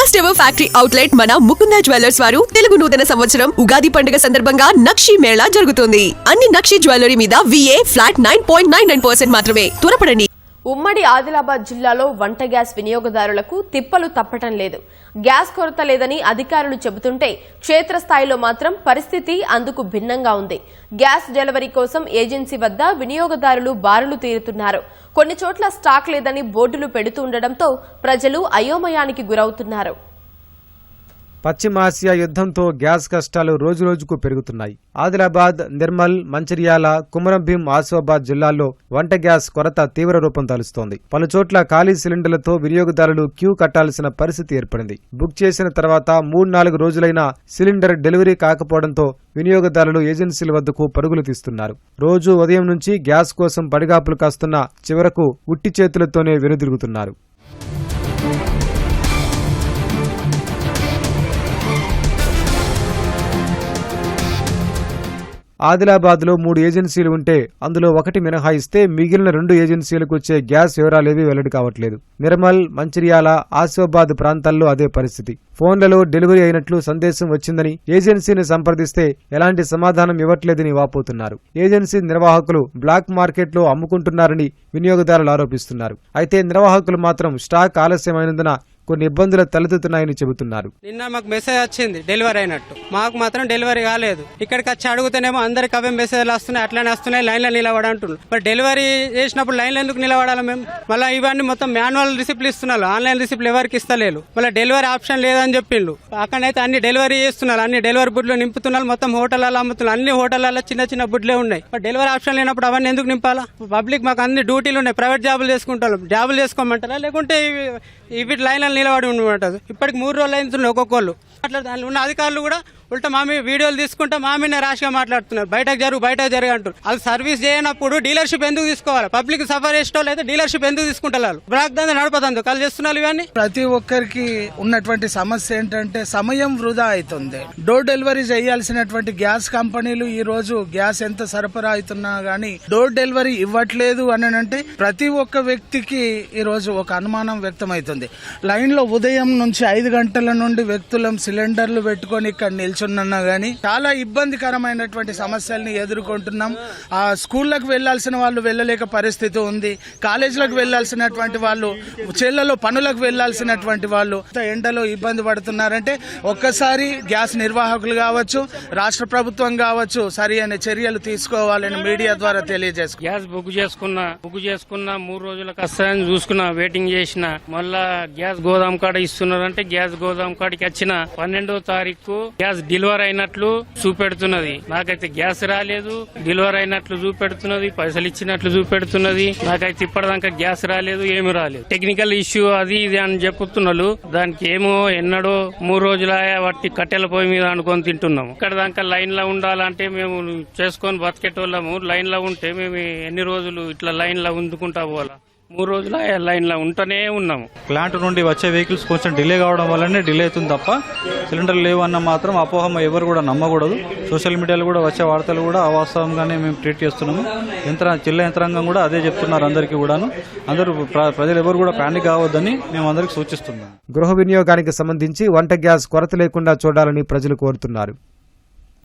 First ever factory outlet మన Mukunda jewellers వారు తెలుగు నూతన సంవత్సరం ఉగాది పండుగ సందర్భంగా నక్షి మేళా జరుగుతుంది. అన్ని నక్షి జ్యువెలరీ మీద VA ఫ్లాట్ 9.99% మాత్రమే. త్వరపడండి. ఉమ్మడి ఆదిలాబాద్ జిల్లాలో వంట గ్యాస్ వినియోగదారులకు తిప్పలు తప్పటం లేదు. గ్యాస్ కొరత లేదని అధికారులు చెబుతుంటే క్షేత్రస్థాయిలో మాత్రం పరిస్థితి అందుకు భిన్నంగా ఉంది. గ్యాస్ డెలివరీ కోసం ఏజెన్సీ వద్ద వినియోగదారులు బారులు తీరుతున్నారు. కొన్ని చోట్ల స్టాక్ లేదని బోర్డులు పెడుతుండటంతో ప్రజలు అయోమయానికి గురవుతున్నారు. పశ్చిమాసియా యుద్ధంతో గ్యాస్ కష్టాలు రోజురోజుకు పెరుగుతున్నాయి. ఆదిలాబాద్, నిర్మల్, మంచిర్యాల, కుమరంభీం, ఆసిఫాబాద్ జిల్లాల్లో వంట గ్యాస్ కొరత తీవ్ర రూపం దాలుస్తోంది. పలుచోట్ల ఖాళీ సిలిండర్లతో వినియోగదారులు క్యూ కట్టాల్సిన పరిస్థితి ఏర్పడింది. బుక్ చేసిన తర్వాత 3-4 రోజులైనా సిలిండర్ డెలివరీ కాకపోవడంతో వినియోగదారులు ఏజెన్సీల వద్దకు పరుగులు తీస్తున్నారు. రోజు ఉదయం నుంచి గ్యాస్ కోసం పడిగాపులు కాస్తున్న చివరకు ఉట్టి చేతులతోనే వెనుదిరుగుతున్నారు. ఆదిలాబాద్లో 3 ఏజెన్సీలు ఉంటే అందులో ఒకటి మినహాయిస్తే మిగిలిన 2 ఏజెన్సీలకు వచ్చే గ్యాస్ వివరాలేవీ వెల్లడి కావట్లేదు. నిర్మల్, మంచిర్యాల, ఆసిఫాబాద్ ప్రాంతాల్లో అదే పరిస్థితి. ఫోన్లలో డెలివరీ అయినట్లు సందేశం వచ్చిందని ఏజెన్సీని సంప్రదిస్తే ఎలాంటి సమాధానం ఇవ్వట్లేదని వాపోతున్నారు. ఏజెన్సీ నిర్వాహకులు బ్లాక్ మార్కెట్లో అమ్ముకుంటున్నారని వినియోగదారులు ఆరోపిస్తున్నారు. అయితే నిర్వాహకులు మాత్రం స్టాక్ ఆలస్యమైనందున కొన్ని ఇబ్బందులు తలెత్తుతున్నాయని చెబుతున్నారు. నిన్న మాకు మెసేజ్ వచ్చింది డెలివరీ అయినట్టు, మాకు మాత్రం డెలివరీ కాలేదు. ఇక్కడికి వచ్చి అడుగుతేనేమో అందరికి అవే మెసేజ్లు వస్తున్నాయి, అట్లానే వస్తున్నాయి, లైన్లో నిలబడి అంటున్నారు. మరి డెలివరీ చేసినప్పుడు లైన్లో ఎందుకు నిలబడాలి మేము? మళ్ళీ ఇవన్నీ మొత్తం మాన్యువల్ రిసిప్ట్లు ఇస్తున్నారు, ఆన్లైన్ రిసిప్ట్లు ఎవరికి ఇస్తలేరు. మళ్ళీ డెలివరీ ఆప్షన్ లేదని చెప్పిండ్రు. అక్కడైతే అన్ని డెలివరీ చేస్తున్నారు, అన్ని డెలివరీ బుడ్లు నింపుతున్నారు. మొత్తం హోటల్లో అమ్ముతున్నారు, అన్ని హోటల్లో చిన్న చిన్న బుడ్లే ఉన్నాయి. మరి డెలివరీ ఆప్షన్ లేనప్పుడు అవన్నీ ఎందుకు నింపాలా? పబ్లిక్ మాకు అన్ని డ్యూటీలు ఉన్నాయి, ప్రైవేట్ జాబులు చేసుకుంటారు. జాబులు చేసుకోమంటారా లేకుంటే ఇవి లైన్లో నిలబడి ఉండమంటారు. ఇప్పటికి 3 రోజులు అవుతుంది ఒక్కొక్కళ్ళు. అట్లా దానిలో ఉన్న అధికారులు కూడా ఉల్టా మామి వీడియోలు తీసుకుంటే మామినే ర్యాష్గా మాట్లాడుతున్నారు. బయటకు జరుగు అంటారు. వాళ్ళు సర్వీస్ చేయనప్పుడు డీలర్షిప్ ఎందుకు తీసుకోవాలి? పబ్లిక్ సఫర్ చేసేటోళ్ళు అయితే డీలర్షిప్ ఎందుకు తీసుకుంటారు? బ్లాక్ దందా నడపదందు వాళ్ళు చేస్తున్నారు. ఇవన్నీ ప్రతి ఒక్కరికి ఉన్నటువంటి సమస్య ఏంటంటే సమయం వృధా అవుతుంది. డోర్ డెలివరీ చేయాల్సినటువంటి గ్యాస్ కంపెనీలు ఈ రోజు గ్యాస్ ఎంత సరఫరా అవుతున్నా గానీ డోర్ డెలివరీ ఇవ్వట్లేదు అని అంటే ప్రతి ఒక్క వ్యక్తికి ఈ రోజు ఒక అనుమానం వ్యక్తమవుతుంది. లైన్ లో ఉదయం నుంచి 5 గంటల నుండి వ్యక్తులం సిలిండర్లు పెట్టుకొని ఇక్కడ నిల్చున్నా గానీ చాలా ఇబ్బందికరమైనటువంటి సమస్యల్ని ఎదుర్కొంటున్నాం. ఆ స్కూళ్లకు వెళ్లాల్సిన వాళ్ళు వెళ్లలేక పరిస్థితి ఉంది. కాలేజీలకు వెళ్లాల్సినటువంటి వాళ్ళు, చేళ్లలో పనులకు వెళ్లాల్సినటువంటి వాళ్ళు ఎండలో ఇబ్బంది పడుతున్నారంటే ఒక్కసారి గ్యాస్ నిర్వాహకులు కావచ్చు, రాష్ట్ర ప్రభుత్వం కావచ్చు సరి అయిన చర్యలు తీసుకోవాలని మీడియా ద్వారా తెలియజేసుకున్నాం. గ్యాస్ బుక్ చేసుకున్నా 3 రోజులకు వస్తాయని చూసుకున్నా, వెయిటింగ్ చేసిన. మళ్ళా గ్యాస్ గోదాం కాడ ఇస్తున్నారంటే గ్యాస్ గోదాం కాడికి వచ్చిన 12వ తారీఖు గ్యాస్ డెలివరీ అయినట్లు చూపెడుతున్నది. నాకైతే గ్యాస్ రాలేదు, డెలివరీ అయినట్లు చూపెడుతున్నది, పైసలు ఇచ్చినట్లు చూపెడుతున్నది. నాకైతే ఇప్పటిదాకా గ్యాస్ రాలేదు, ఏమి రాలేదు. టెక్నికల్ ఇష్యూ అది ఇది అని చెప్పుతున్నారు. దానికి ఏమో ఎన్నడో 3 రోజుల వాటి కట్టెల పొయ్యి మీద అనుకొని తింటున్నాము. ఇక్కడ దాకా లైన్ లో ఉండాలంటే మేము చేసుకొని బతికేటోళ్ళము. లైన్ లో ఉంటే మేము ఎన్ని రోజులు ఇట్లా లైన్ లో ఉందుకుంటా పోవాలా? 3 రోజుల లైన్ లో ఉంటూనే ఉన్నాము. ప్లాంట్ నుండి వచ్చే వెహికల్స్ కొంచెం డిలే కావడం వల్లనే డిలే అవుతుంది తప్ప సిలిండర్ లేవు అన్న మాత్రం అపోహం ఎవరు కూడా నమ్మకూడదు. సోషల్ మీడియాలో కూడా వచ్చే వార్తలు కూడా అవాస్తవంగానే మేము ట్రీట్ చేస్తున్నాము. జిల్లా యంత్రాంగం కూడా అదే చెప్తున్నారు అందరికీ కూడాను. అందరూ ప్రజలు ఎవరు కూడా ప్యానిక్ కావద్దని మేము అందరికి సూచిస్తున్నాం. గృహ వినియోగానికి సంబంధించి వంట గ్యాస్ కొరత లేకుండా చూడాలని ప్రజలు కోరుతున్నారు.